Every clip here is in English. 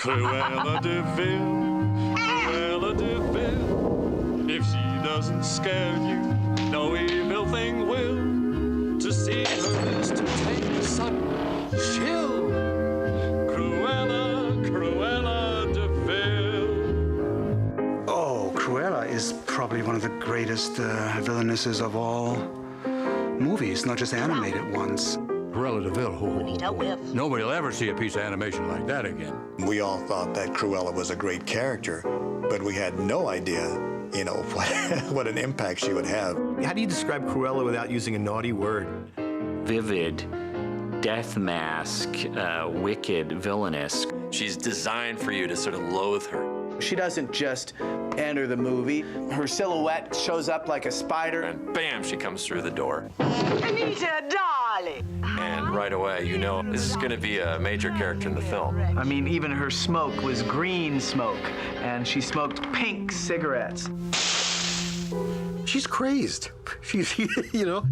Cruella de Vil, Cruella de Vil. If she doesn't scare you, no evil thing will. To see her is to take a sudden chill. Cruella, Cruella de Vil. Oh, Cruella is probably one of the greatest villainesses of all movies, not just animated ones. Cruella de Vil, nobody will ever see a piece of animation like that again. We all thought that Cruella was a great character, but we had no idea, you know, what an impact she would have. How do you describe Cruella without using a naughty word? Vivid, death mask, wicked, villainous. She's designed for you to sort of loathe her. She doesn't just enter the movie. Her silhouette shows up like a spider. And bam, she comes through the door. Anita, darling. And right away, you know, this is going to be a major character in the film. I mean, even her smoke was green smoke, and she smoked pink cigarettes. She's crazed. She's, you know,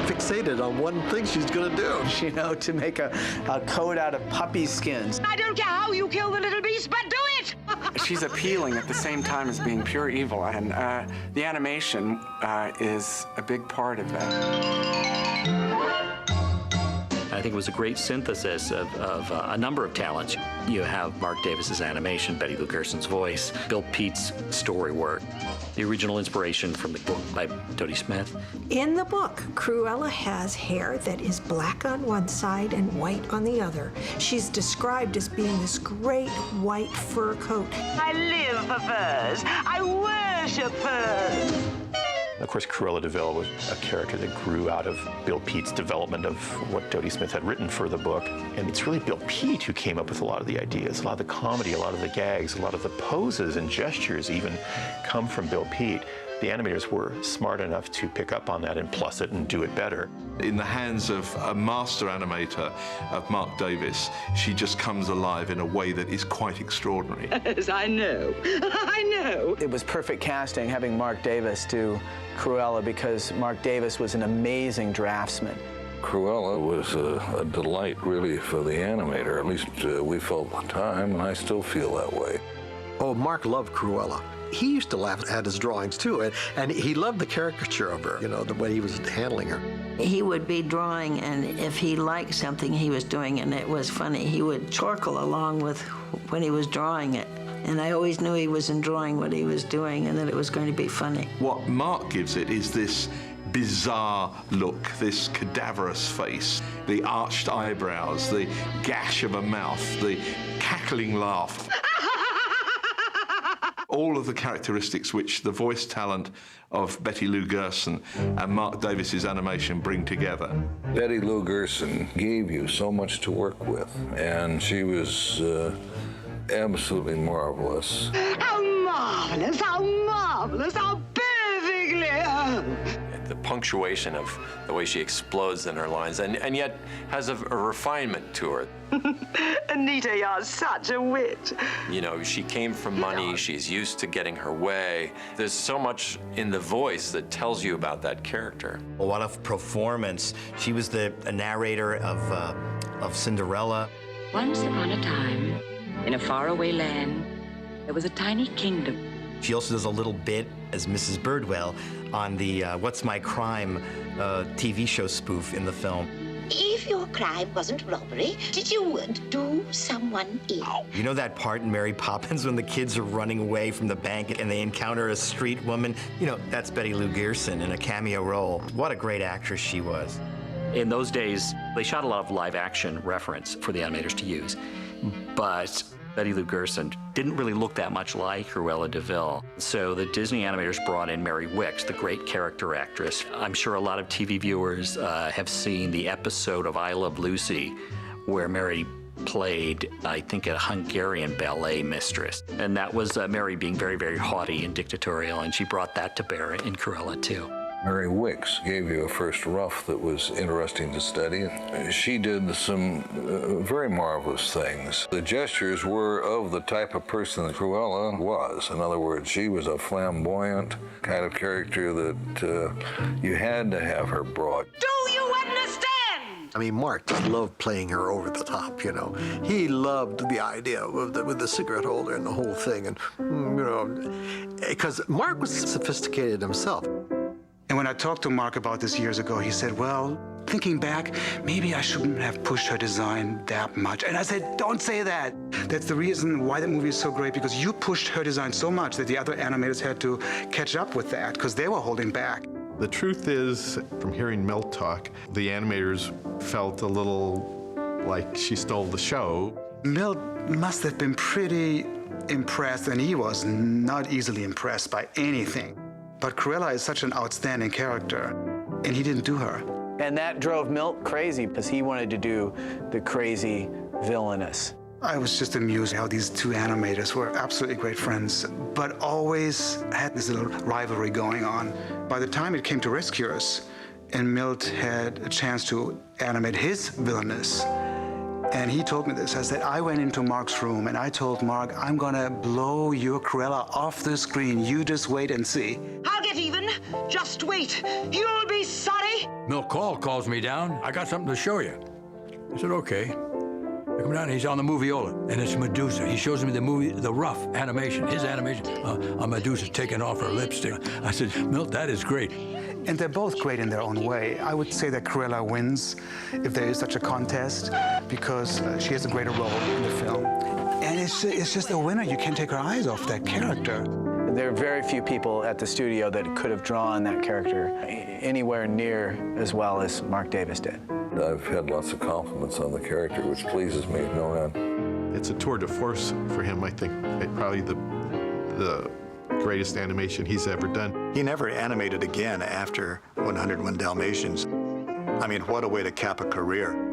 fixated on one thing she's gonna do. You know, to make a coat out of puppy skins. I don't care how you kill the little beast, but do it! She's appealing at the same time as being pure evil, and the animation is a big part of that. I think it was a great synthesis of a number of talents. You have Mark Davis's animation, Betty Lou Gerson's voice, Bill Pete's story work, the original inspiration from the book by Dodie Smith. In the book, Cruella has hair that is black on one side and white on the other. She's described as being this great white fur coat. I live for furs. I worship furs. Of course, Cruella de Vil was a character that grew out of Bill Pete's development of what Dodie Smith had written for the book. And it's really Bill Pete who came up with a lot of the ideas, a lot of the comedy, a lot of the gags, a lot of the poses and gestures even come from Bill Pete. The animators were smart enough to pick up on that and plus it and do it better. In the hands of a master animator, of Mark Davis, she just comes alive in a way that is quite extraordinary. Yes, I know. I know. It was perfect casting having Mark Davis do Cruella because Mark Davis was an amazing draftsman. Cruella was a delight, really, for the animator. At least we felt at the time, and I still feel that way. Oh, Mark loved Cruella. He used to laugh at his drawings, too, and he loved the caricature of her, you know, the way he was handling her. He would be drawing, and if he liked something he was doing and it was funny, he would chortle along with when he was drawing it. And I always knew he was enjoying what he was doing and that it was going to be funny. What Mark gives it is this bizarre look, this cadaverous face, the arched eyebrows, the gash of a mouth, the cackling laugh. All of the characteristics which the voice talent of Betty Lou Gerson and Mark Davis's animation bring together. Betty Lou Gerson gave you so much to work with, and she was absolutely marvelous. How marvelous, how marvelous, how perfectly. The punctuation of the way she explodes in her lines, and yet has a refinement to her. Anita, you're such a wit. You know, she came from money, she's used to getting her way. There's so much in the voice that tells you about that character. A lot of performance. She was a narrator of Cinderella. Once upon a time, in a faraway land, there was a tiny kingdom. She also does a little bit as Mrs. Birdwell on the What's My Crime TV show spoof in the film. If your crime wasn't robbery, did you do someone ill? You know that part in Mary Poppins when the kids are running away from the bank and they encounter a street woman? You know, that's Betty Lou Gerson in a cameo role. What a great actress she was. In those days, they shot a lot of live action reference for the animators to use, but Betty Lou Gerson didn't really look that much like Cruella de Vil. So the Disney animators brought in Mary Wicks, the great character actress. I'm sure a lot of TV viewers have seen the episode of I Love Lucy where Mary played, I think, a Hungarian ballet mistress. And that was Mary being very, very haughty and dictatorial, and she brought that to bear in Cruella too. Mary Wicks gave you a first rough that was interesting to study. She did some very marvelous things. The gestures were of the type of person that Cruella was. In other words, she was a flamboyant kind of character that you had to have her brought. Do you understand? I mean, Mark just loved playing her over the top, you know. He loved the idea with the cigarette holder and the whole thing, and, you know, because Mark was sophisticated himself. And when I talked to Mark about this years ago, he said, well, thinking back, maybe I shouldn't have pushed her design that much. And I said, don't say that. That's the reason why that movie is so great, because you pushed her design so much that the other animators had to catch up with that, because they were holding back. The truth is, from hearing Milt talk, the animators felt a little like she stole the show. Milt must have been pretty impressed, and he was not easily impressed by anything. But Cruella is such an outstanding character, and he didn't do her. And that drove Milt crazy, because he wanted to do the crazy villainous. I was just amused how these two animators were absolutely great friends, but always had this little rivalry going on. By the time it came to Rescuers, and Milt had a chance to animate his villainous, and he told me this. I said, I went into Mark's room and I told Mark, I'm gonna blow your Cruella off the screen. You just wait and see. I'll get even. Just wait. You'll be sorry. Milt calls me down. I got something to show you. I said, okay. I come down and he's on the moviola, and it's Medusa. He shows me the movie, the rough animation, his animation. Medusa taking off her lipstick. I said, Milt, that is great. And they're both great in their own way. I would say that Cruella wins, if there is such a contest, because she has a greater role in the film. And it's just a winner. You can't take her eyes off that character. There are very few people at the studio that could have drawn that character anywhere near as well as Mark Davis did. I've had lots of compliments on the character, which pleases me no end. It's a tour de force for him, I think. Probably the greatest animation he's ever done. He never animated again after 101 Dalmatians. I mean, what a way to cap a career.